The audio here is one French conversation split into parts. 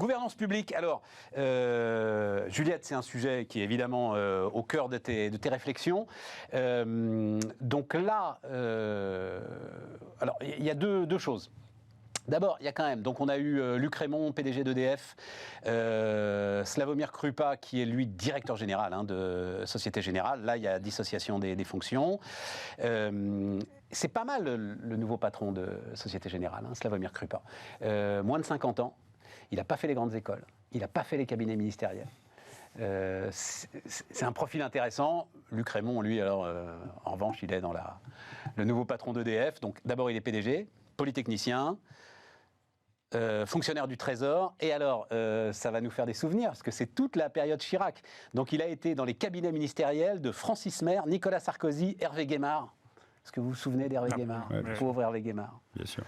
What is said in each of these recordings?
gouvernance publique. Alors, Juliette, c'est un sujet qui est évidemment au cœur de tes réflexions. Donc là, alors il y a deux choses. D'abord, il y a quand même, donc on a eu Luc Rémont, PDG d'EDF, Slawomir Krupa, qui est lui directeur général de Société Générale. Là, il y a dissociation des fonctions. C'est pas mal le nouveau patron de Société Générale, Slawomir Krupa. Moins de 50 ans, il n'a pas fait les grandes écoles, il n'a pas fait les cabinets ministériels. C'est un profil intéressant. Luc Rémont, lui, alors, en revanche, il est dans le nouveau patron d'EDF. Donc d'abord, il est PDG, polytechnicien, fonctionnaire du Trésor, et alors ça va nous faire des souvenirs, parce que c'est toute la période Chirac. Donc il a été dans les cabinets ministériels de Francis Maire, Nicolas Sarkozy, Hervé Guémard. Est-ce que vous vous souvenez d'Hervé Guémard? Pauvre Hervé Guémard. Bien sûr.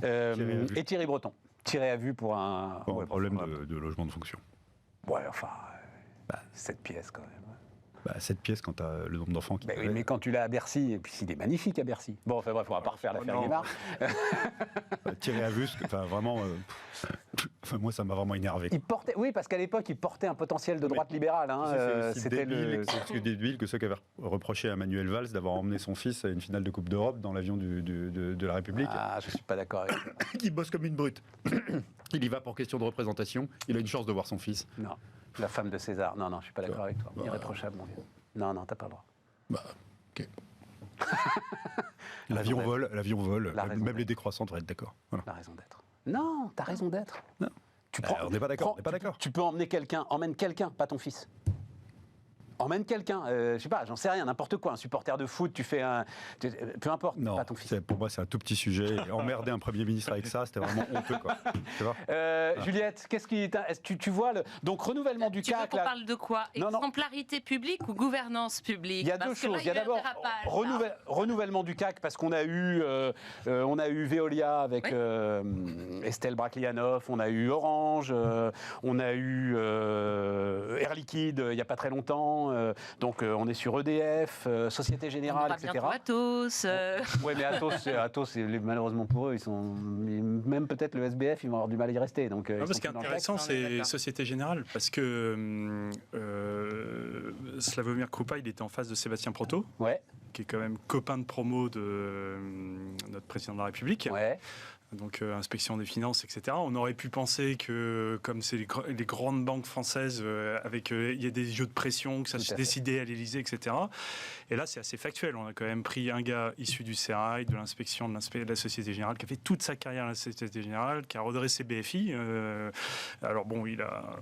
Et Thierry Breton. Tiré à vue pour un problème de logement de fonction. Ouais, enfin, 7 pièces quand même. 7 pièces quand tu as le nombre d'enfants qui... Oui, mais quand tu l'as à Bercy, et puis il est magnifique à Bercy. Bon, enfin bref, on va pas refaire l'affaire Guémard. Tiré à vue, vraiment... moi, ça m'a vraiment énervé. Oui, parce qu'à l'époque, il portait un potentiel de droite libérale. C'était débile que ceux qui avaient reproché à Manuel Valls d'avoir emmené son fils à une finale de Coupe d'Europe dans l'avion de la République. Ah, je suis pas d'accord avec ça. Qui bosse comme une brute. Il y va pour question de représentation. Il a une chance de voir son fils. Non. La femme de César. Non, je suis pas d'accord avec toi. Irréprochable, mon vieux. Non, t'as pas le droit. Ok. L'avion vole. Même les décroissants devraient être d'accord. Voilà. La raison d'être. Non, t'as raison d'être. Non. On n'est pas d'accord. Tu peux emmener quelqu'un. Emmène quelqu'un, pas ton fils. Emmène quelqu'un, je sais pas, j'en sais rien, n'importe quoi, un supporter de foot, tu fais un... Peu importe, non, pas ton fils. Pour moi, c'est un tout petit sujet. Et emmerder un Premier ministre avec ça, c'était vraiment honteux, quoi. Tu vois Juliette, qu'est-ce qui... Tu vois, donc renouvellement du CAC... Tu veux qu'on parle de quoi? Exemplarité publique ou gouvernance publique? Il y a deux choses. Il y a d'abord renouvellement du CAC, parce qu'on a eu Veolia avec Estelle Brachlianoff, on a eu Orange, on a eu Air Liquide il n'y a pas très longtemps. Donc on est sur EDF, Société Générale, etc. Atos. Oui, mais Atos, malheureusement pour eux, ils sont même peut-être le SBF, ils vont avoir du mal à y rester. Donc, ce qui est intéressant, c'est Société Générale, parce que Slawomir Krupa, il était en face de Sébastien Proto, qui est quand même copain de promo de notre président de la République. Ouais. Donc inspection des finances, etc. On aurait pu penser que, comme c'est les grandes banques françaises, il y a des jeux de pression, que ça se décidait à l'Élysée, etc. Et là, c'est assez factuel. On a quand même pris un gars issu du Sérail, de l'inspection de la Société Générale, qui a fait toute sa carrière à la Société Générale, qui a redressé BFI. Alors bon, il a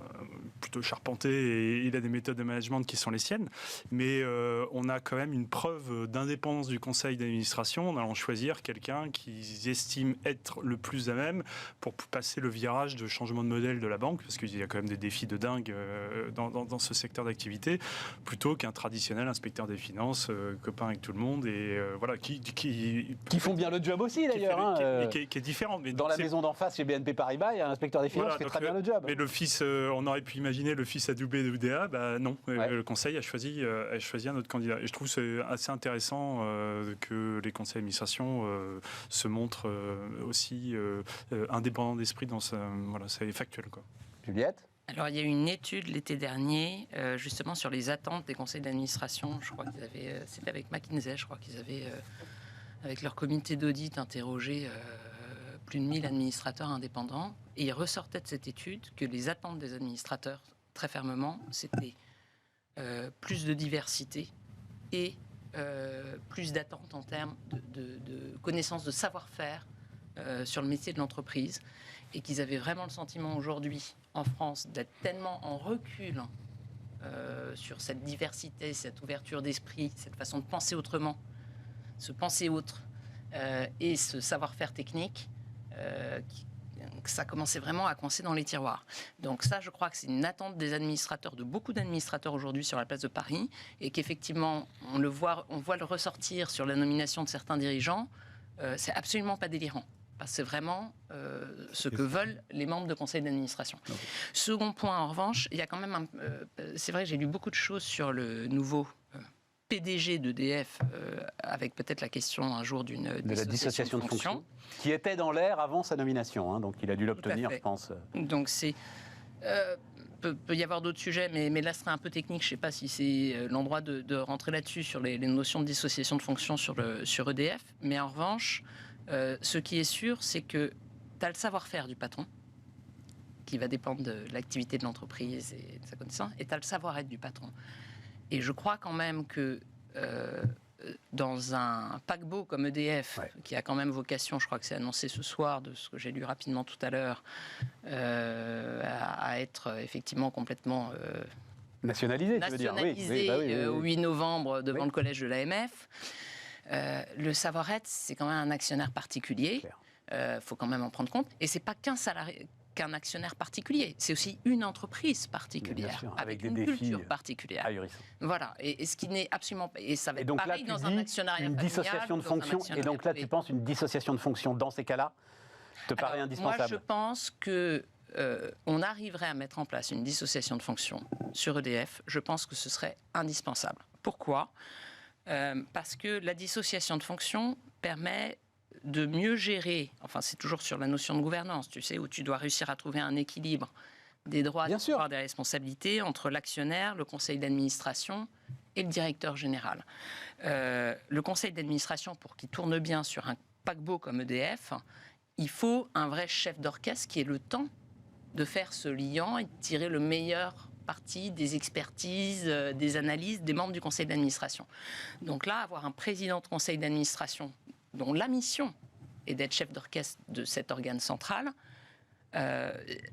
plutôt charpenté et il a des méthodes de management qui sont les siennes. Mais on a quand même une preuve d'indépendance du conseil d'administration en allant choisir quelqu'un qu'ils estiment être le plus à même pour passer le virage de changement de modèle de la banque, parce qu'il y a quand même des défis de dingue dans ce secteur d'activité, plutôt qu'un traditionnel inspecteur des finances, copain avec tout le monde, et voilà, qui font bien le job aussi d'ailleurs. Qui est différent. Mais dans la maison d'en face chez BNP Paribas, il y a un inspecteur des finances qui fait très bien le job. Mais le fils, on aurait pu imaginer le fils adoubé de UDA, non. Le conseil a choisi un autre candidat. Et je trouve que c'est assez intéressant que les conseils d'administration se montrent aussi indépendant d'esprit dans ça. Voilà, c'est factuel, quoi. Juliette ? Alors, il y a eu une étude l'été dernier, justement sur les attentes des conseils d'administration. Je crois qu'ils avaient, c'était avec McKinsey, je crois qu'ils avaient, avec leur comité d'audit, interrogé plus de 1000 administrateurs indépendants. Et il ressortait de cette étude que les attentes des administrateurs, très fermement, c'était plus de diversité et plus d'attentes en termes de connaissances, de savoir-faire sur le métier de l'entreprise, et qu'ils avaient vraiment le sentiment aujourd'hui en France d'être tellement en recul sur cette diversité, cette ouverture d'esprit, cette façon de penser autrement, se penser autre, et ce savoir-faire technique, que ça commençait vraiment à coincer dans les tiroirs. Donc ça, je crois que c'est une attente des administrateurs, de beaucoup d'administrateurs aujourd'hui sur la place de Paris, et qu'effectivement, on voit le ressortir sur la nomination de certains dirigeants. C'est absolument pas délirant. C'est vraiment ce que veulent les membres de conseil d'administration. Okay. Second point, en revanche, il y a quand même c'est vrai, j'ai lu beaucoup de choses sur le nouveau PDG d'EDF, avec peut-être la question un jour d'une dissociation de fonction, qui était dans l'air avant sa nomination, hein, donc il a dû l'obtenir, je pense. Donc c'est... peut y avoir d'autres sujets, mais là, ce serait un peu technique. Je ne sais pas si c'est l'endroit de rentrer là-dessus, sur les notions de dissociation de fonction sur EDF. Mais en revanche, ce qui est sûr, c'est que tu as le savoir-faire du patron, qui va dépendre de l'activité de l'entreprise et de sa connaissance, et tu as le savoir-être du patron. Et je crois quand même que dans un paquebot comme EDF, qui a quand même vocation, je crois que c'est annoncé ce soir, de ce que j'ai lu rapidement tout à l'heure, à être effectivement complètement nationalisé, tu veux dire. Au 8 novembre devant le collège de l'AMF. Le savoir-être, c'est quand même un actionnaire particulier. Il faut quand même en prendre compte. Et c'est pas qu'un actionnaire particulier, c'est aussi une entreprise particulière, sûr, avec des une défis culture particulière. ahurissants. Voilà, et ce qui n'est absolument pas... Et ça va être donc pareil là, dans un actionnariat une dissociation de fonction, et donc là, tu penses une dissociation de fonction dans ces cas-là te paraît indispensable? Moi, je pense que on arriverait à mettre en place une dissociation de fonction sur EDF. Je pense que ce serait indispensable. Pourquoi ? Parce que la dissociation de fonction permet de mieux gérer, enfin c'est toujours sur la notion de gouvernance, tu sais, où tu dois réussir à trouver un équilibre des droits, des devoirs, des responsabilités entre l'actionnaire, le conseil d'administration et le directeur général. Le conseil d'administration, pour qu'il tourne bien sur un paquebot comme EDF, il faut un vrai chef d'orchestre qui ait le temps de faire ce liant et de tirer le meilleur parti des expertises, des analyses des membres du conseil d'administration. Donc là, avoir un président de conseil d'administration dont la mission est d'être chef d'orchestre de cet organe central,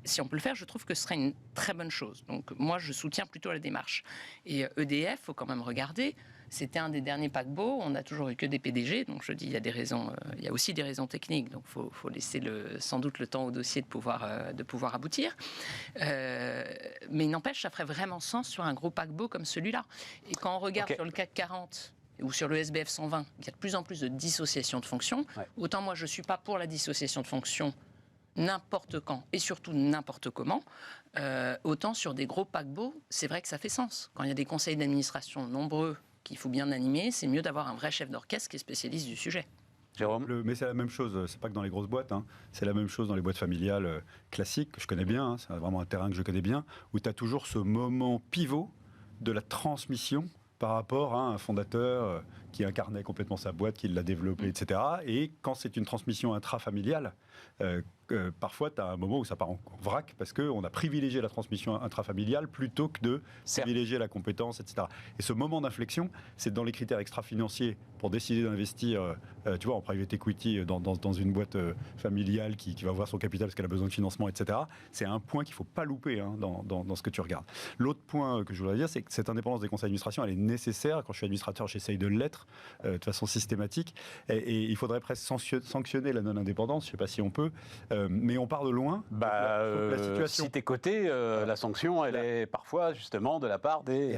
si on peut le faire, je trouve que ce serait une très bonne chose. Donc moi, je soutiens plutôt la démarche. Et EDF, il faut quand même regarder, c'était un des derniers paquebots, on n'a toujours eu que des PDG, donc je dis, il y a des raisons, il y a aussi des raisons techniques, donc il faut laisser sans doute le temps au dossier de pouvoir aboutir. Mais il n'empêche, ça ferait vraiment sens sur un gros paquebot comme celui-là. Et quand on regarde sur le CAC 40... ou sur le SBF 120, il y a de plus en plus de dissociation de fonctions. Autant moi, je ne suis pas pour la dissociation de fonctions n'importe quand et surtout n'importe comment. Autant sur des gros paquebots, c'est vrai que ça fait sens. Quand il y a des conseils d'administration nombreux qu'il faut bien animer, c'est mieux d'avoir un vrai chef d'orchestre qui est spécialiste du sujet. Jérôme ? Mais c'est la même chose, c'est pas que dans les grosses boîtes, hein. C'est la même chose dans les boîtes familiales classiques, que je connais bien, hein. C'est vraiment un terrain que je connais bien, où tu as toujours ce moment pivot de la transmission par rapport à un fondateur qui incarnait complètement sa boîte, qui l'a développée, etc. Et quand c'est une transmission intrafamiliale, parfois, tu as un moment où ça part en vrac parce qu'on a privilégié la transmission intrafamiliale plutôt que de privilégier la compétence, etc. Et ce moment d'inflexion, c'est dans les critères extra-financiers pour décider d'investir, tu vois, en private equity dans une boîte familiale qui va voir son capital parce qu'elle a besoin de financement, etc. C'est un point qu'il ne faut pas louper, hein, dans ce que tu regardes. L'autre point que je voudrais dire, c'est que cette indépendance des conseils d'administration, elle est nécessaire. Quand je suis administrateur, j'essaye de l'être de façon systématique. Et il faudrait presque sanctionner la non-indépendance. Je ne sais pas si on peut. Mais on part de loin. La situation. Si t'es coté, la sanction, elle est parfois justement de la part des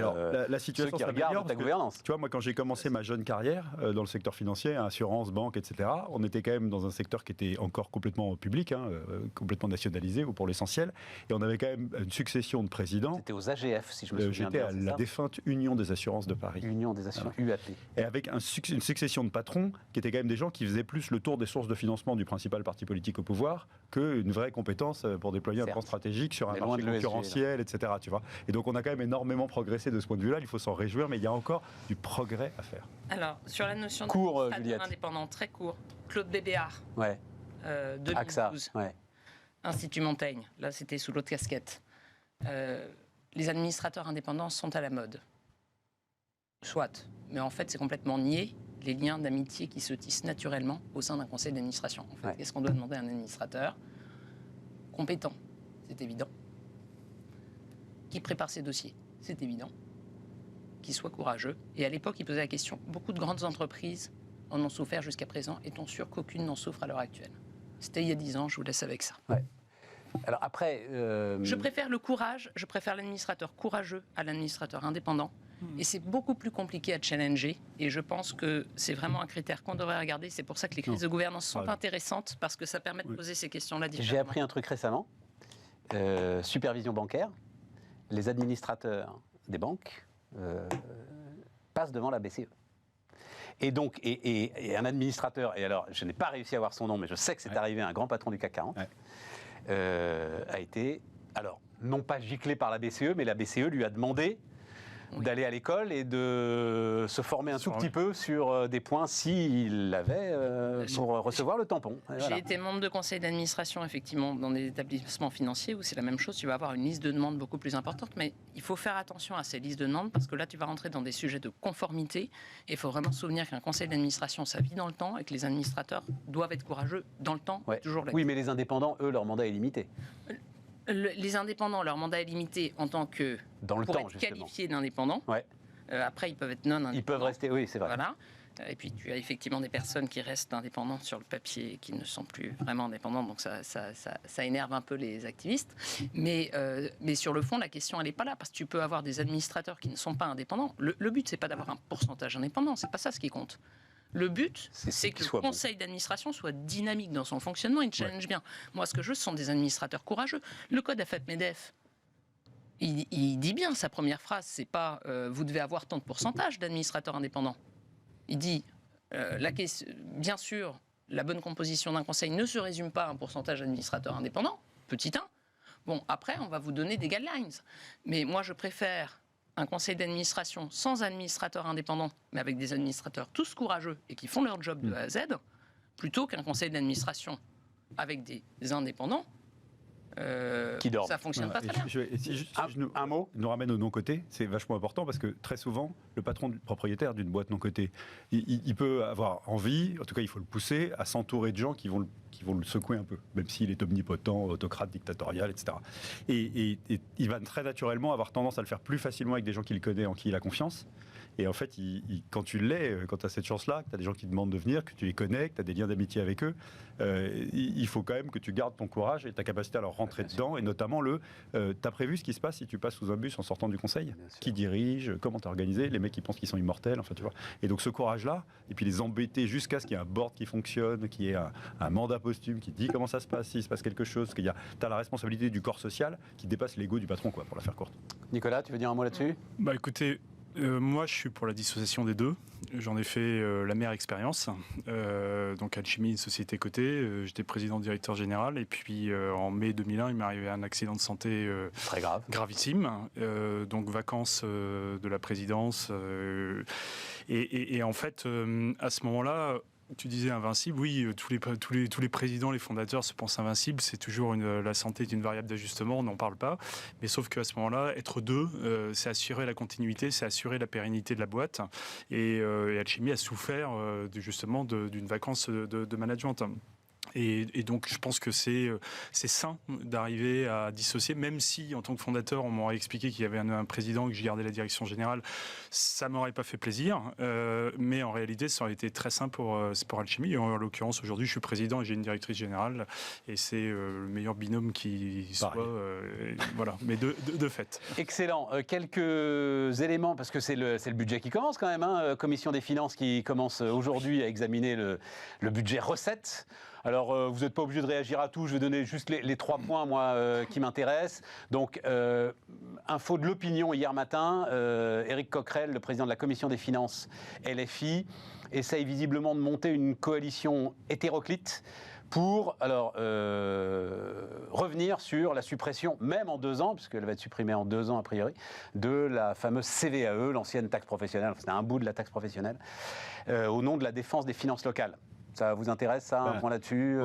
la situation ceux qui regardent ta gouvernance. Tu vois, moi, quand j'ai commencé ma jeune carrière dans le secteur financier, assurance, banque, etc., on était quand même dans un secteur qui était encore complètement public, hein, complètement nationalisé ou pour l'essentiel, et on avait quand même une succession de présidents. C'était aux AGF, si je me souviens bien. J'étais à la ça défunte Union des assurances de Paris. Union des assurances, UAP. Et avec une succession de patrons qui étaient quand même des gens qui faisaient plus le tour des sources de financement du principal parti politique au pouvoir qu'une vraie compétence pour déployer un plan stratégique sur un marché concurrentiel, etc. Tu vois. Et donc on a quand même énormément progressé de ce point de vue-là, il faut s'en réjouir, mais il y a encore du progrès à faire. Alors, sur la notion d'administrateur indépendant, très court, Claude Bébéard, 2012, AXA, Institut Montaigne, là c'était sous l'autre casquette. Les administrateurs indépendants sont à la mode. Soit, mais en fait c'est complètement nié les liens d'amitié qui se tissent naturellement au sein d'un conseil d'administration. En fait, qu'est-ce qu'on doit demander à un administrateur ? Compétent, c'est évident. Qui prépare ses dossiers, c'est évident. Qui soit courageux. Et à l'époque, il posait la question, beaucoup de grandes entreprises en ont souffert jusqu'à présent, est-on sûr qu'aucune n'en souffre à l'heure actuelle ? C'était il y a 10 ans, je vous laisse avec ça. Alors après... Je préfère le courage, je préfère l'administrateur courageux à l'administrateur indépendant. Et c'est beaucoup plus compliqué à challenger. Et je pense que c'est vraiment un critère qu'on devrait regarder. C'est pour ça que les crises de gouvernance sont intéressantes, parce que ça permet de poser ces questions-là différemment. J'ai appris un truc récemment. Supervision bancaire. Les administrateurs des banques passe devant la BCE. Et donc, et un administrateur, et alors je n'ai pas réussi à avoir son nom, mais je sais que c'est arrivé à un grand patron du CAC 40, a été, alors, non pas giclé par la BCE, mais la BCE lui a demandé d'aller à l'école et de se former un tout petit peu sur des points s'il l'avait pour recevoir le tampon. J'ai été membre de conseil d'administration, effectivement, dans des établissements financiers où c'est la même chose. Tu vas avoir une liste de demandes beaucoup plus importante, mais il faut faire attention à ces listes de demandes parce que là, tu vas rentrer dans des sujets de conformité et il faut vraiment se souvenir qu'un conseil d'administration, ça vit dans le temps et que les administrateurs doivent être courageux dans le temps, toujours là. Oui, mais les indépendants, eux, leur mandat est limité. Les indépendants, leur mandat est limité en tant que dans le pour temps, être qualifiés d'indépendants. Après, ils peuvent être non indépendants. Ils peuvent rester, oui, c'est vrai. Voilà. Et puis, tu as effectivement des personnes qui restent indépendantes sur le papier et qui ne sont plus vraiment indépendantes. Donc, ça énerve un peu les activistes. Mais sur le fond, la question, elle n'est pas là. Parce que tu peux avoir des administrateurs qui ne sont pas indépendants. Le but, c'est pas d'avoir un pourcentage indépendant. C'est pas ça ce qui compte. Le but, c'est que le conseil d'administration soit dynamique dans son fonctionnement et challenge bien. Moi, ce que je veux, ce sont des administrateurs courageux. Le code AFEP-MEDEF, il dit bien sa première phrase, c'est pas vous devez avoir tant de pourcentage d'administrateurs indépendants. Il dit, bien sûr, la bonne composition d'un conseil ne se résume pas à un pourcentage d'administrateurs indépendants, petit 1. Bon, après, on va vous donner des guidelines. Mais moi, je préfère un conseil d'administration sans administrateurs indépendants, mais avec des administrateurs tous courageux et qui font leur job de A à Z, plutôt qu'un conseil d'administration avec des indépendants qui dorment. Ça fonctionne pas très bien. Un mot nous ramène au non-coté, c'est vachement important parce que très souvent, le patron du propriétaire d'une boîte non-cotée, il peut avoir envie, en tout cas il faut le pousser, à s'entourer de gens qui vont le secouer un peu, même s'il est omnipotent, autocrate, dictatorial, etc. Et il va très naturellement avoir tendance à le faire plus facilement avec des gens qu'il connaît, en qui il a confiance. Et en fait, quand tu l'es, quand tu as cette chance-là, que tu as des gens qui demandent de venir, que tu les connais, que tu as des liens d'amitié avec eux, il faut quand même que tu gardes ton courage et ta capacité à leur rentrer dedans. Et notamment, tu as prévu ce qui se passe si tu passes sous un bus en sortant du conseil ? Qui dirige ? Comment tu as organisé ? Les mecs qui pensent qu'ils sont immortels, enfin, tu vois. Et donc ce courage-là, et puis les embêter jusqu'à ce qu'il y ait un board qui fonctionne, qu'il y ait un mandat posthume qui dit comment ça se passe, s'il se passe quelque chose, tu as la responsabilité du corps social qui dépasse l'ego du patron, quoi, pour la faire courte. Nicolas, tu veux dire un mot là-dessus ? Bah écoutez, moi, je suis pour la dissociation des deux. J'en ai fait la meilleure expérience. Donc, Alchimie, une société cotée. J'étais président directeur général. Et puis, en mai 2001, il m'est arrivé un accident de santé très grave, gravissime. Donc, vacances de la présidence. Et en fait, à ce moment-là, tu disais invincible, oui, tous les présidents, les fondateurs se pensent invincibles, c'est toujours la santé est une variable d'ajustement, on n'en parle pas, mais sauf qu'à ce moment-là, être deux, c'est assurer la continuité, c'est assurer la pérennité de la boîte, et Alchimie a souffert justement d'une vacance de management. Et donc, je pense que c'est sain d'arriver à dissocier, même si, en tant que fondateur, on m'aurait expliqué qu'il y avait un président, que je gardais la direction générale, ça m'aurait pas fait plaisir. Mais en réalité, ça aurait été très sain pour Alchimie. Et en l'occurrence, aujourd'hui, je suis président et j'ai une directrice générale. Et c'est le meilleur binôme qui soit. Voilà, mais de fait. Excellent. Quelques éléments, parce que c'est le budget qui commence quand même. Hein. Commission des finances qui commence aujourd'hui à examiner le budget recettes. Alors, vous n'êtes pas obligé de réagir à tout. Je vais donner juste les 3 points, moi, qui m'intéressent. Donc, info de l'opinion hier matin. Éric Coquerel, le président de la Commission des finances LFI, essaye visiblement de monter une coalition hétéroclite pour revenir sur la suppression, même en 2 ans, puisqu'elle va être supprimée en 2 ans a priori, de la fameuse CVAE, l'ancienne taxe professionnelle. Enfin, c'était un bout de la taxe professionnelle, au nom de la défense des finances locales. Ça vous intéresse, ça, un point là-dessus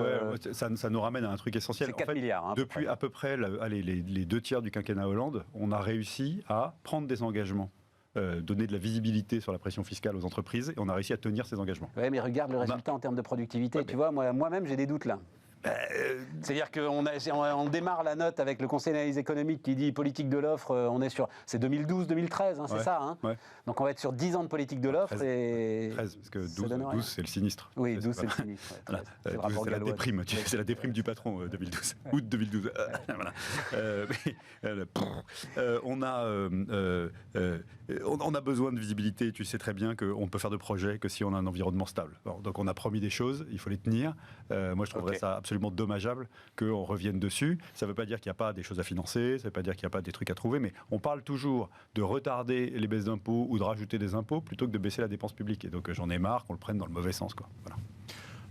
ça nous ramène à un truc essentiel. C'est 4 milliards. Hein, depuis à peu près les 2 tiers du quinquennat Hollande, on a réussi à prendre des engagements, donner de la visibilité sur la pression fiscale aux entreprises, et on a réussi à tenir ces engagements. Oui, mais regarde le résultat en termes de productivité. Tu vois, moi-même, j'ai des doutes là. C'est-à-dire qu'on démarre la note avec le Conseil d'analyse économique qui dit politique de l'offre, on est sur... C'est 2012-2013, hein, c'est ça hein. Donc on va être sur 10 ans de politique de l'offre 13, et... 13, parce que 12 c'est le sinistre. Oui, 12 c'est le sinistre. Voilà. C'est la déprime, c'est la déprime du patron, 2012. Août 2012. On a besoin de visibilité, tu sais très bien qu'on ne peut faire de projet que si on a un environnement stable. Donc on a promis des choses, il faut les tenir. Moi je trouverais ça absolument absolument dommageable qu'on revienne dessus. Ça ne veut pas dire qu'il n'y a pas des choses à financer, ça ne veut pas dire qu'il n'y a pas des trucs à trouver, mais on parle toujours de retarder les baisses d'impôts ou de rajouter des impôts plutôt que de baisser la dépense publique. Et donc j'en ai marre qu'on le prenne dans le mauvais sens, quoi. Voilà.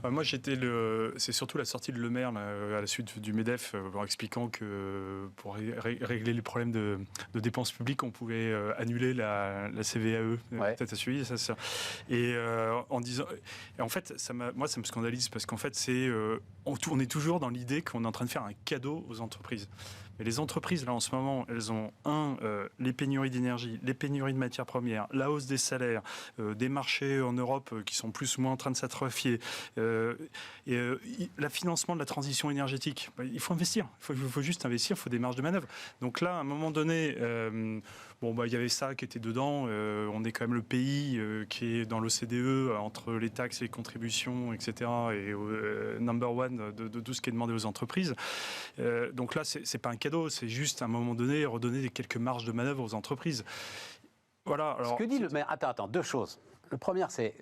Moi, c'est surtout la sortie de Le Maire là, à la suite du MEDEF, en expliquant que pour régler les problèmes de dépenses publiques, on pouvait annuler la CVAE. Peut-être à suivi, ça. Et en disant, et en fait, moi, ça me scandalise parce qu'en fait, on est toujours dans l'idée qu'on est en train de faire un cadeau aux entreprises. Mais les entreprises, là, en ce moment, elles ont, les pénuries d'énergie, les pénuries de matières premières, la hausse des salaires, des marchés en Europe qui sont plus ou moins en train de s'atrophier, le financement de la transition énergétique. Il faut investir. Il faut juste investir, il faut des marges de manœuvre. Donc là, à un moment donné, il y avait ça qui était dedans. On est quand même le pays qui est dans l'OCDE, entre les taxes et les contributions, etc., et number one de tout ce qui est demandé aux entreprises. Donc là, c'est pas un cadeau, c'est juste à un moment donné redonner quelques marges de manœuvre aux entreprises. Voilà. Alors, ce que dit le maire, attends, deux choses. Le premier, c'est,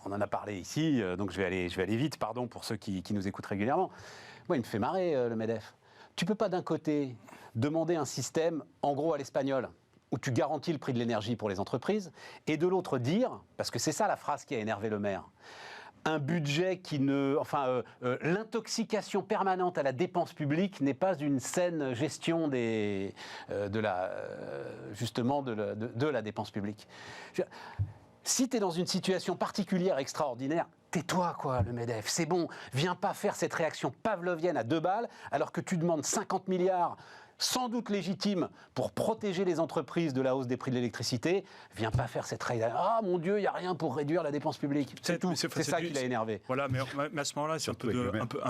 on en a parlé ici, donc je vais aller vite, pardon pour ceux qui nous écoutent régulièrement. Moi, il me fait marrer le MEDEF. Tu peux pas d'un côté demander un système, en gros à l'espagnol, où tu garantis le prix de l'énergie pour les entreprises, et de l'autre dire, parce que c'est ça la phrase qui a énervé le maire, un budget qui ne... l'intoxication permanente à la dépense publique n'est pas une saine gestion de la dépense publique. Si tu es dans une situation particulière, extraordinaire, tais-toi, quoi, le MEDEF. C'est bon, viens pas faire cette réaction pavlovienne à 2 balles, alors que tu demandes 50 milliards... sans doute légitime pour protéger les entreprises de la hausse des prix de l'électricité, viens pas faire cette règle. Ah mon Dieu, il n'y a rien pour réduire la dépense publique. C'est tout. C'est ça qui l'a énervé. Voilà, mais à ce moment-là, c'est un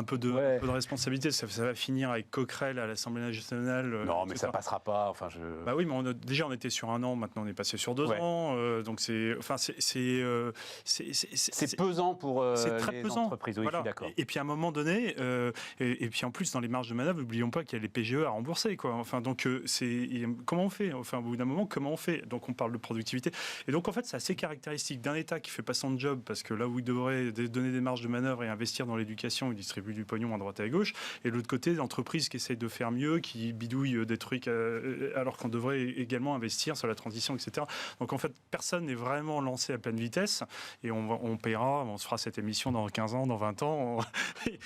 peu de responsabilité. Ça va finir avec Coquerel à l'Assemblée nationale. Non, mais ça passera pas. Bah oui, mais déjà on était sur 1 an, maintenant on est passé sur 2 ans. Donc c'est pesant pour c'est très les pesant. Entreprises. Oui, voilà. Je suis d'accord. Et puis à un moment donné, et puis en plus dans les marges de manœuvre, n'oublions pas qu'il y a les PGE à rembourser. Enfin, donc, comment on fait ? Enfin, au bout d'un moment, comment on fait ? Donc, on parle de productivité. Et donc, en fait, c'est assez caractéristique d'un État qui fait pas son job, parce que là où il devrait donner des marges de manœuvre et investir dans l'éducation, il distribue du pognon à droite et à gauche. Et de l'autre côté, l'entreprise qui essaye de faire mieux, qui bidouille des trucs, alors qu'on devrait également investir sur la transition, etc. Donc, en fait, personne n'est vraiment lancé à pleine vitesse. Et on paiera, on se fera cette émission dans 15 ans, dans 20 ans.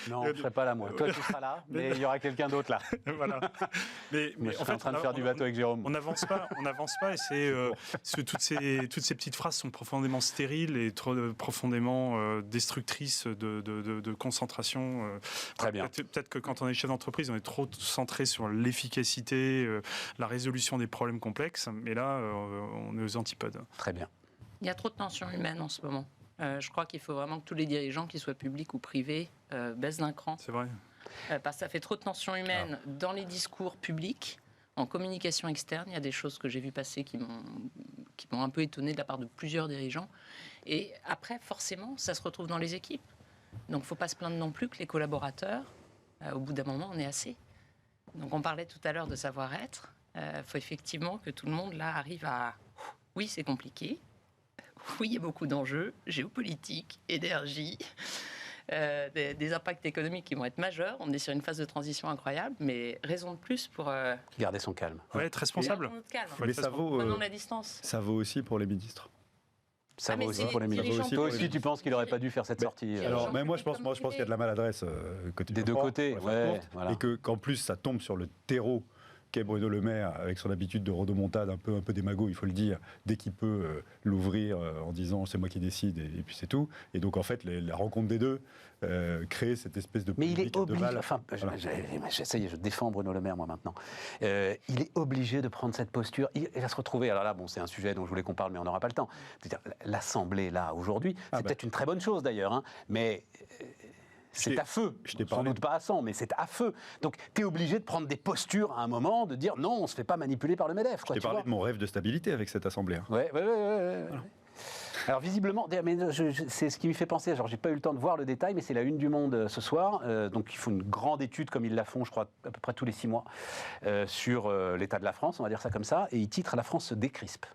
Non, je ne serai pas là, moi. Toi, tu seras là, mais il y aura quelqu'un d'autre là. Voilà. Mais je suis en train de faire du bateau avec Jérôme. On n'avance pas, et c'est toutes ces petites phrases sont profondément stériles et profondément destructrices de concentration. Très bien. Peut-être que quand on est chef d'entreprise, on est trop centré sur l'efficacité, la résolution des problèmes complexes, mais là, on est aux antipodes. Très bien. Il y a trop de tensions humaines en ce moment. Je crois qu'il faut vraiment que tous les dirigeants, qu'ils soient publics ou privés, baissent d'un cran. C'est vrai. Parce que ça fait trop de tensions humaines dans les discours publics, en communication externe. Il y a des choses que j'ai vues passer qui m'ont un peu étonné de la part de plusieurs dirigeants. Et après, forcément, ça se retrouve dans les équipes. Donc, il ne faut pas se plaindre non plus que les collaborateurs, au bout d'un moment, on est assez. Donc, on parlait tout à l'heure de savoir-être. Il faut effectivement que tout le monde, là, arrive à... Oui, c'est compliqué. Oui, il y a beaucoup d'enjeux géopolitiques, énergie... des impacts économiques qui vont être majeurs. On est sur une phase de transition incroyable, mais raison de plus pour... Garder son calme. Ouais, être responsable. Gardons notre calme. Mais ça vaut, Prenons la distance. ça vaut aussi pour les ministres. Ça vaut aussi c'est pour les les ministres. gens Toi qui- aussi, tu penses qu'il n'aurait pas dû faire cette sortie Alors, mais moi, je pense qu'il y a de la maladresse des deux côtés. Ouais, voilà. Et qu'en plus, ça tombe sur le terreau qu'est Bruno Le Maire, avec son habitude de rodomontade un peu démago, il faut le dire, dès qu'il peut l'ouvrir en disant c'est moi qui décide et puis c'est tout. Et donc en fait, la rencontre des deux crée cette espèce de... Mais il est obligé, voilà. je défends Bruno Le Maire moi maintenant, il est obligé de prendre cette posture, il va se retrouver, alors là bon c'est un sujet dont je voulais qu'on parle mais on n'aura pas le temps, c'est-à-dire l'Assemblée là aujourd'hui, c'est peut-être une très bonne chose d'ailleurs, hein, mais... C'est à feu, sans doute pas à 100, mais c'est à feu. Donc, tu es obligé de prendre des postures à un moment, de dire non, on ne se fait pas manipuler par le MEDEF. Je t'ai parlé de mon rêve de stabilité avec cette Assemblée. Hein. Ouais. Voilà. Alors visiblement, c'est ce qui me fait penser, genre j'ai pas eu le temps de voir le détail, mais c'est la une du Monde ce soir, donc ils font une grande étude comme ils la font, je crois, à peu près tous les 6 mois, sur l'état de la France, on va dire ça comme ça, et ils titrent « La France se décrispe ».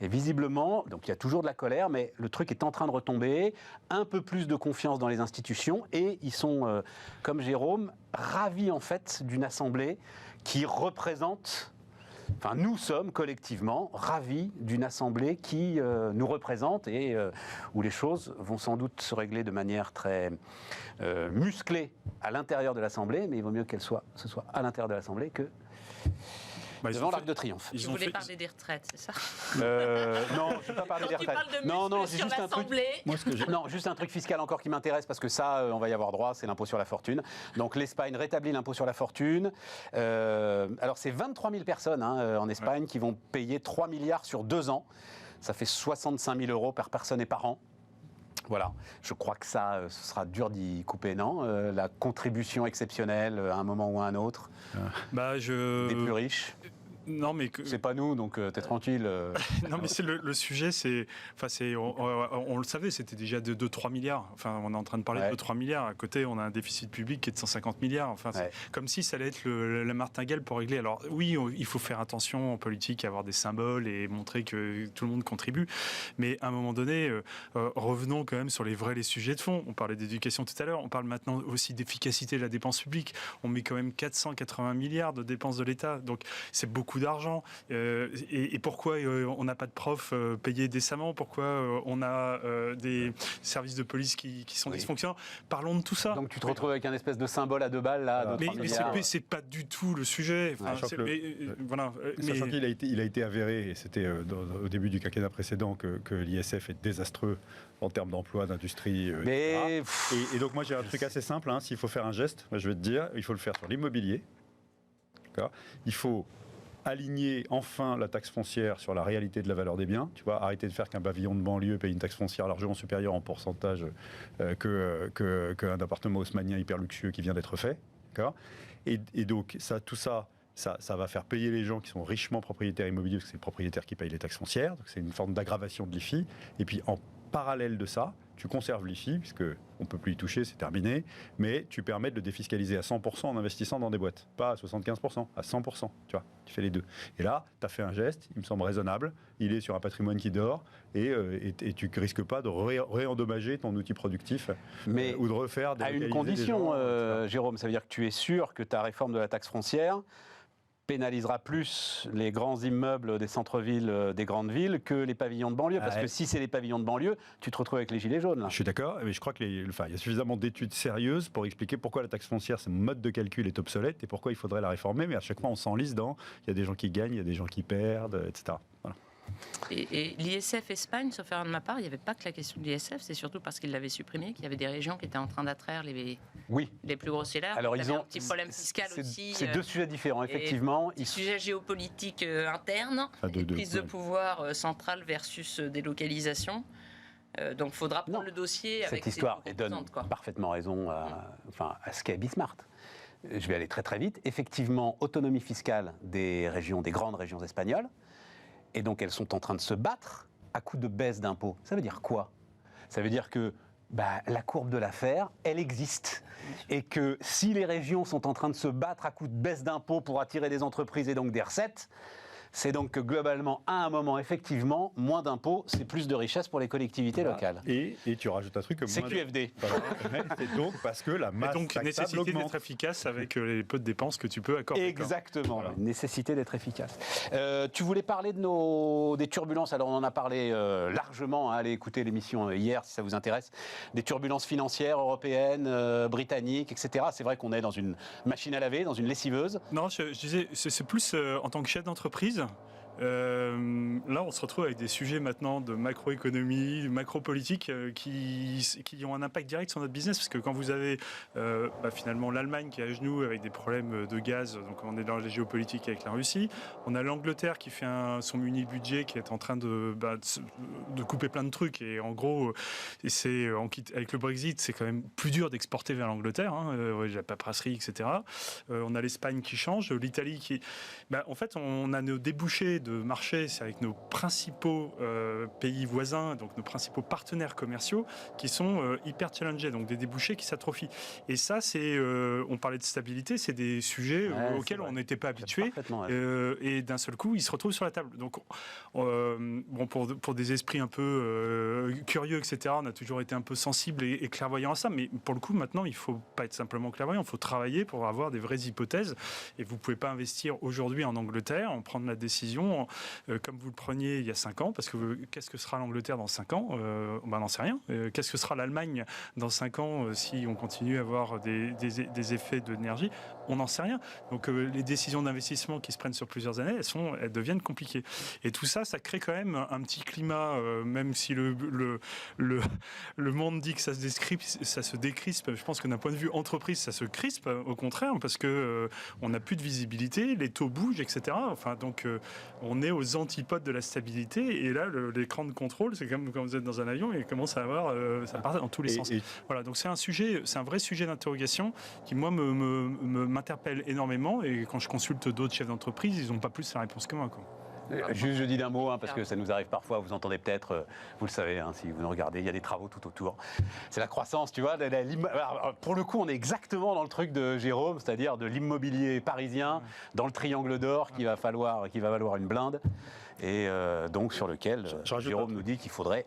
Et visiblement, donc il y a toujours de la colère, mais le truc est en train de retomber, un peu plus de confiance dans les institutions, et ils sont, comme Jérôme, ravis en fait d'une assemblée qui représente... Enfin, nous sommes collectivement ravis d'une assemblée qui nous représente et où les choses vont sans doute se régler de manière très musclée à l'intérieur de l'assemblée, mais il vaut mieux ce soit à l'intérieur de l'assemblée que devant l'Arc de Triomphe. Vous voulez parler des retraites, c'est ça? Non, je ne vais pas parler des retraites. Non, c'est juste un truc. Non, juste un truc fiscal encore qui m'intéresse parce que ça, on va y avoir droit, c'est l'impôt sur la fortune. Donc l'Espagne rétablit l'impôt sur la fortune. Alors c'est 23 000 personnes en Espagne qui vont payer 3 milliards sur 2 ans. Ça fait 65 000 euros par personne et par an. Voilà, je crois que ça, ce sera dur d'y couper, non? La contribution exceptionnelle à un moment ou à un autre des plus riches. Non, mais c'est pas nous, donc t'es tranquille. Non, mais c'est le sujet, on le savait, c'était déjà de 2-3 milliards. Enfin, on est en train de parler de 2-3 milliards. À côté, on a un déficit public qui est de 150 milliards. Enfin, c'est comme si ça allait être la martingale pour régler. Alors oui, il faut faire attention en politique, avoir des symboles et montrer que tout le monde contribue. Mais à un moment donné, revenons quand même sur les sujets de fond. On parlait d'éducation tout à l'heure. On parle maintenant aussi d'efficacité de la dépense publique. On met quand même 480 milliards de dépenses de l'État. Donc c'est beaucoup d'argent. Et pourquoi on n'a pas de profs payés décemment? Pourquoi on a des services de police qui sont dysfonctionnants? Parlons de tout ça. Donc tu te retrouves avec un espèce de symbole à 2 balles là. Mais c'est pas du tout le sujet. Enfin, Sachant qu'il a été avéré, et c'était au début du quinquennat précédent, que l'ISF est désastreux en termes d'emploi, d'industrie. Et donc moi j'ai un truc assez simple. S'il faut faire un geste, je vais te dire, il faut le faire sur l'immobilier. Il faut aligner enfin la taxe foncière sur la réalité de la valeur des biens. Tu vois, arrêter de faire qu'un pavillon de banlieue paye une taxe foncière largement supérieure en pourcentage qu'un appartement haussmannien hyper luxueux qui vient d'être fait. Et donc tout ça va faire payer les gens qui sont richement propriétaires immobiliers, parce que c'est le propriétaire qui paye les taxes foncières. Donc c'est une forme d'aggravation de l'IFI. Et puis en parallèle de ça, tu conserves l'IFI, puisqu'on ne peut plus y toucher, c'est terminé, mais tu permets de le défiscaliser à 100% en investissant dans des boîtes. Pas à 75%, à 100%. Tu vois, tu fais les deux. Et là, tu as fait un geste, il me semble raisonnable, il est sur un patrimoine qui dort, et tu ne risques pas de réendommager ton outil productif ou de refaire des... À une condition, Jérôme, ça veut dire que tu es sûr que ta réforme de la taxe foncière pénalisera plus les grands immeubles des centres-villes des grandes villes que les pavillons de banlieue. Parce que si c'est les pavillons de banlieue, tu te retrouves avec les gilets jaunes. Là. Je suis d'accord, mais je crois qu'il y a suffisamment d'études sérieuses pour expliquer pourquoi la taxe foncière, ce mode de calcul est obsolète et pourquoi il faudrait la réformer. Mais à chaque fois, on s'enlise dans il y a des gens qui gagnent, il y a des gens qui perdent, etc. Voilà. Et l'ISF Espagne, sauf erreur de ma part, il n'y avait pas que la question de l'ISF, c'est surtout parce qu'ils l'avaient supprimé, qu'il y avait des régions qui étaient en train d'attraire les plus gros salaires. Alors ils ont un petit problème fiscal aussi. C'est deux sujets différents, effectivement. Sujet géopolitique interne, prise de pouvoir centrale versus délocalisation. Donc il faudra prendre le dossier avec cette histoire et donne parfaitement raison à ce qu'est Bismart. Je vais aller très très vite. Effectivement, autonomie fiscale des grandes régions espagnoles. Et donc, elles sont en train de se battre à coup de baisse d'impôts. Ça veut dire quoi? Ça veut dire que la courbe de l'affaire, elle existe. Et que si les régions sont en train de se battre à coup de baisse d'impôts pour attirer des entreprises et donc des recettes, c'est donc que globalement, à un moment, effectivement, moins d'impôts, c'est plus de richesse pour les collectivités locales. Et tu rajoutes un truc comme c'est QFD. C'est donc parce que la masse taxable nécessité augmente. D'être efficace avec les peu de dépenses que tu peux accorder. Exactement, voilà. Nécessité d'être efficace. Tu voulais parler des turbulences, alors on en a parlé largement, allez écouter l'émission hier si ça vous intéresse, des turbulences financières européennes, britanniques, etc. C'est vrai qu'on est dans une machine à laver, dans une lessiveuse. Non, je disais, c'est plus en tant que chef d'entreprise. Là, on se retrouve avec des sujets maintenant de macroéconomie, macropolitique qui ont un impact direct sur notre business. Parce que quand vous avez finalement l'Allemagne qui est à genoux avec des problèmes de gaz, donc on est dans la géopolitique avec la Russie, on a l'Angleterre qui fait son muni-budget qui est en train de couper plein de trucs. Et en gros, avec le Brexit, c'est quand même plus dur d'exporter vers l'Angleterre, la paperasserie, etc. On a l'Espagne qui change, l'Italie qui... en fait, on a nos débouchés de marché, c'est avec nos principaux pays voisins, donc nos principaux partenaires commerciaux, qui sont hyper challengés, donc des débouchés qui s'atrophient. Et ça, on parlait de stabilité, c'est des sujets auxquels on n'était pas habitué, et d'un seul coup, ils se retrouvent sur la table. Donc, pour des esprits un peu curieux, etc., on a toujours été un peu sensible et clairvoyant à ça, mais pour le coup, maintenant, il ne faut pas être simplement clairvoyant, il faut travailler pour avoir des vraies hypothèses, et vous ne pouvez pas investir aujourd'hui en Angleterre, en prendre la décision comme vous le preniez il y a 5 ans, parce que qu'est-ce que sera l'Angleterre dans 5 ans On n'en sait rien. Qu'est-ce que sera l'Allemagne dans 5 ans si on continue à avoir des effets d'énergie? On n'en sait rien. Donc les décisions d'investissement qui se prennent sur plusieurs années, elles deviennent compliquées. Et tout ça, ça crée quand même un petit climat, même si le monde dit que ça se décrispe. Je pense que d'un point de vue entreprise, ça se crispe, au contraire, parce que on n'a plus de visibilité, les taux bougent, etc. Enfin, donc on est aux antipodes de la stabilité. Et là, l'écran de contrôle, c'est comme quand vous êtes dans un avion et commence à avoir, ça part dans tous les sens. Voilà, donc c'est un vrai sujet d'interrogation qui, moi, m'interpelle énormément. Et quand je consulte d'autres chefs d'entreprise, ils n'ont pas plus la réponse que moi, quoi. Juste, je dis d'un mot, parce que ça nous arrive parfois, vous entendez peut-être, vous le savez, si vous nous regardez, il y a des travaux tout autour. C'est la croissance, tu vois. Alors, pour le coup, on est exactement dans le truc de Jérôme, c'est-à-dire de l'immobilier parisien, dans le triangle d'or qui va valoir une blinde. Et donc sur lequel Jérôme nous dit qu'il faudrait,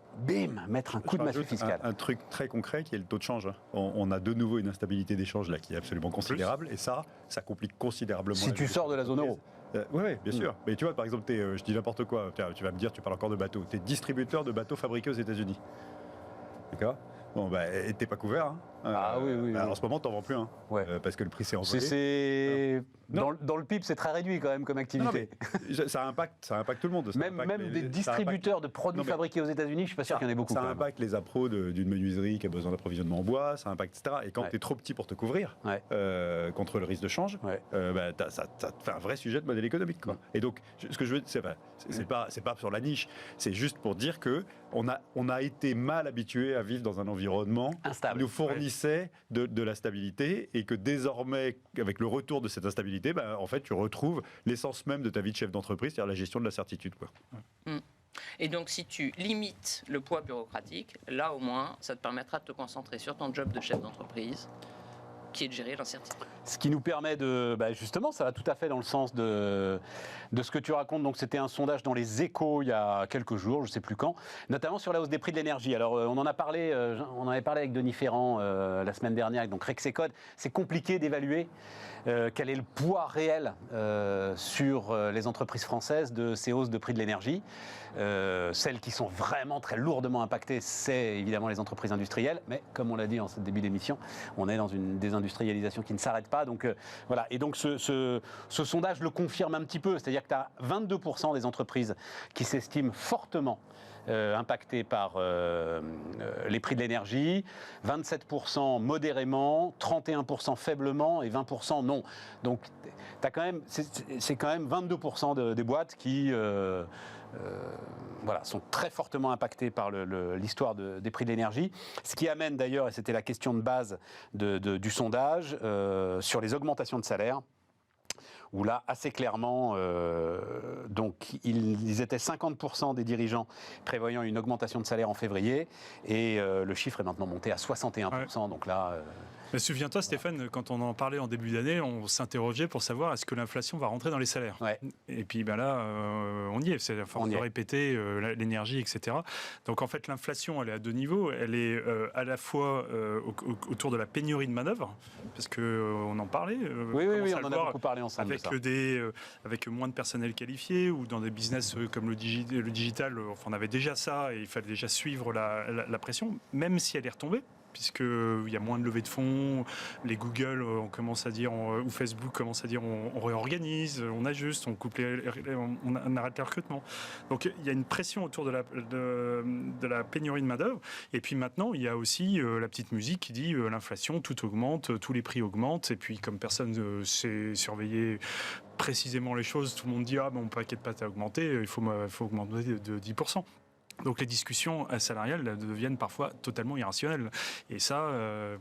mettre un coup de massue fiscale. Un truc très concret qui est le taux de change. On a de nouveau une instabilité d'échange là qui est absolument considérable, et ça complique considérablement. Si tu sors de la zone euro. Oui, bien sûr. Mais tu vois, par exemple, je dis n'importe quoi. Tu vas me dire, tu parles encore de bateaux. Tu es distributeur de bateaux fabriqués aux États-Unis. D'accord ? Bon, t'es pas couvert. Hein. Oui. En ce moment, t'en vends plus, parce que le prix s'est envolé. Dans le PIB, c'est très réduit quand même comme activité. Ça impacte tout le monde. Même des distributeurs de produits fabriqués aux États-Unis, je suis pas sûr qu'il y en ait beaucoup. Ça impacte les appros d'une menuiserie qui a besoin d'approvisionnement en bois, ça impacte, etc. Et quand tu es trop petit pour te couvrir contre le risque de change, ça te fait un vrai sujet de modèle économique, quoi. Et donc, ce que je veux dire, c'est pas sur la niche, c'est juste pour dire que on a été mal habitué à vivre dans un environnement instable, qui nous fournissait de la stabilité, et que désormais, avec le retour de cette instabilité, en fait, tu retrouves l'essence même de ta vie de chef d'entreprise, c'est-à-dire la gestion de la certitude, quoi. Et donc, si tu limites le poids bureaucratique, là, au moins, ça te permettra de te concentrer sur ton job de chef d'entreprise, qui est de gérer l'incertitude. Ce qui nous permet justement, ça va tout à fait dans le sens de ce que tu racontes. Donc c'était un sondage dans les Échos il y a quelques jours, je ne sais plus quand, notamment sur la hausse des prix de l'énergie. Alors on en avait parlé avec Denis Ferrand la semaine dernière, donc Rexecode. C'est compliqué d'évaluer quel est le poids réel sur les entreprises françaises de ces hausses de prix de l'énergie. Celles qui sont vraiment très lourdement impactées, c'est évidemment les entreprises industrielles, mais comme on l'a dit en ce début d'émission, on est dans une désindustrialisation qui ne s'arrête pas. Donc voilà. Et donc ce sondage le confirme un petit peu, c'est-à-dire que tu as 22% des entreprises qui s'estiment fortement impactées par les prix de l'énergie, 27% modérément, 31% faiblement et 20% non. Donc c'est quand même 22% des boîtes qui sont très fortement impactés par l'histoire des prix de l'énergie. Ce qui amène d'ailleurs, et c'était la question de base du sondage, sur les augmentations de salaire, où là, assez clairement, ils étaient 50% des dirigeants prévoyant une augmentation de salaire en février, et le chiffre est maintenant monté à 61%. Ouais. Donc là... Mais souviens-toi, Stéphane, quand on en parlait en début d'année, on s'interrogeait pour savoir est-ce que l'inflation va rentrer dans les salaires. Ouais. Et puis là, on y est. C'est à force de répéter l'énergie, etc. Donc en fait, l'inflation, elle est à deux niveaux. Elle est à la fois autour de la pénurie de manœuvre, parce qu'on en parlait. Oui, on en a beaucoup parlé ensemble. Avec moins de personnel qualifié, ou dans des business comme le digital, on avait déjà ça, et il fallait déjà suivre la pression, même si elle est retombée. Puisqu'il y a moins de levée de fonds, les Google, on commence à dire, ou Facebook commence à dire, on réorganise, on ajuste, on coupe on arrête les recrutements. Donc il y a une pression autour de la pénurie de main-d'œuvre. Et puis maintenant, il y a aussi la petite musique qui dit l'inflation, tout augmente, tous les prix augmentent. Et puis comme personne sait surveiller précisément les choses, tout le monde dit mon paquet de pâtes a augmenté, il faut augmenter de 10%. Donc les discussions salariales deviennent parfois totalement irrationnelles. Et ça,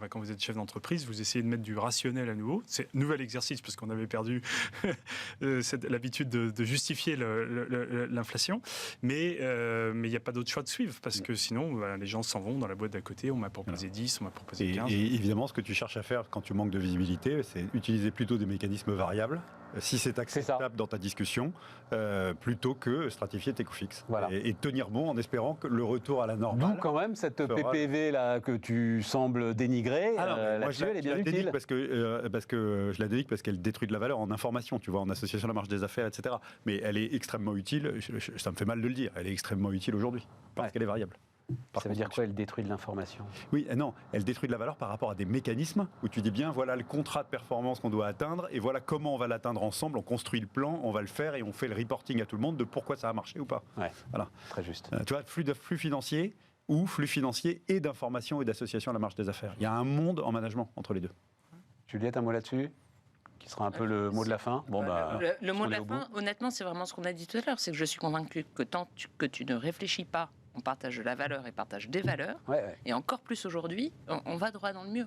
quand vous êtes chef d'entreprise, vous essayez de mettre du rationnel à nouveau. C'est un nouvel exercice parce qu'on avait perdu l'habitude de justifier l'inflation. Mais il n'y a pas d'autre choix de suivre parce que sinon, les gens s'en vont dans la boîte d'à côté. On m'a proposé 10, on m'a proposé 15. Et évidemment, ce que tu cherches à faire quand tu manques de visibilité, c'est utiliser plutôt des mécanismes variables, si c'est acceptable dans ta discussion, plutôt que stratifier tes coûts fixes. Voilà. Et tenir bon en espérant que le retour à la normale... D'où quand même cette PPV là que tu sembles dénigrer, moi là-dessus, elle est bien utile. parce que je la dénigre parce qu'elle détruit de la valeur en information, tu vois, en association à la marge des affaires, etc. Mais elle est extrêmement utile, ça me fait mal de le dire, elle est extrêmement utile aujourd'hui, parce qu'elle est variable. Ça veut dire quoi, elle détruit de l'information? Oui, non, elle détruit de la valeur par rapport à des mécanismes où tu dis bien, voilà le contrat de performance qu'on doit atteindre et voilà comment on va l'atteindre ensemble, on construit le plan, on va le faire et on fait le reporting à tout le monde de pourquoi ça a marché ou pas. Ouais, voilà. Très juste. Tu vois, flux financier ou flux financier et d'information et d'association à la marge des affaires. Il y a un monde en management entre les deux. Juliette, un mot là-dessus qui sera un peu le mot de la fin. Bon, le mot de la fin, honnêtement, c'est vraiment ce qu'on a dit tout à l'heure, c'est que je suis convaincu que tant que tu ne réfléchis pas, on partage de la valeur et partage des valeurs, et encore plus aujourd'hui, on va droit dans le mur.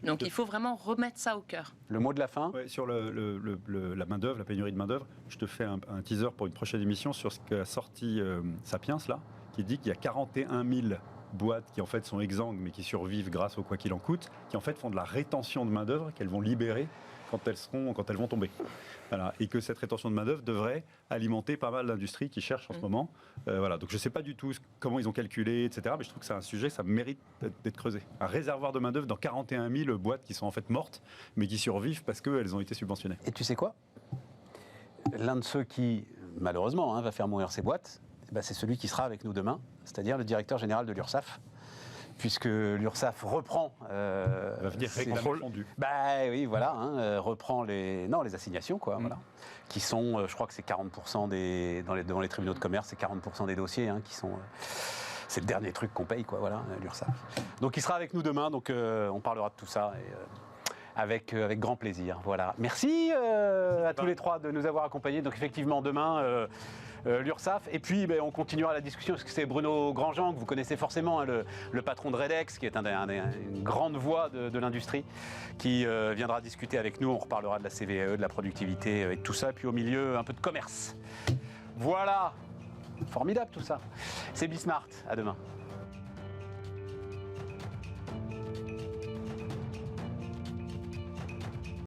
Donc il faut vraiment remettre ça au cœur. Le mot de la fin? Sur la main-d'œuvre, la pénurie de main-d'œuvre, je te fais un teaser pour une prochaine émission sur ce qu'a sorti Sapiens, là, qui dit qu'il y a 41 000 boîtes qui en fait sont exsangues mais qui survivent grâce au quoi qu'il en coûte, qui en fait font de la rétention de main-d'œuvre qu'elles vont libérer quand elles vont tomber. Voilà. Et que cette rétention de main-d'œuvre devrait alimenter pas mal d'industries qui cherchent en ce moment. Voilà. Donc je ne sais pas du tout comment ils ont calculé, etc. Mais je trouve que c'est un sujet, ça mérite d'être creusé. Un réservoir de main-d'œuvre dans 41 000 boîtes qui sont en fait mortes, mais qui survivent parce qu'elles ont été subventionnées. Et tu sais quoi? L'un de ceux qui, malheureusement, va faire mourir ces boîtes, c'est celui qui sera avec nous demain, c'est-à-dire le directeur général de l'URSSAF. Puisque l'URSSAF reprend oui, voilà, reprend les assignations, quoi, voilà, qui sont, je crois que c'est 40% devant les tribunaux de commerce, c'est 40% des dossiers qui sont. C'est le dernier truc qu'on paye, quoi, voilà, l'URSSAF. Donc il sera avec nous demain, donc on parlera de tout ça. Avec grand plaisir. Voilà. Merci à tous les trois de nous avoir accompagnés. Donc effectivement, demain, l'URSSAF. Et puis, on continuera la discussion, parce que c'est Bruno Grandjean, que vous connaissez forcément, le patron de Redex, qui est une grande voix de l'industrie, qui viendra discuter avec nous. On reparlera de la CVAE, de la productivité et de tout ça. Et puis au milieu, un peu de commerce. Voilà. Formidable tout ça. C'est Bismart. À demain.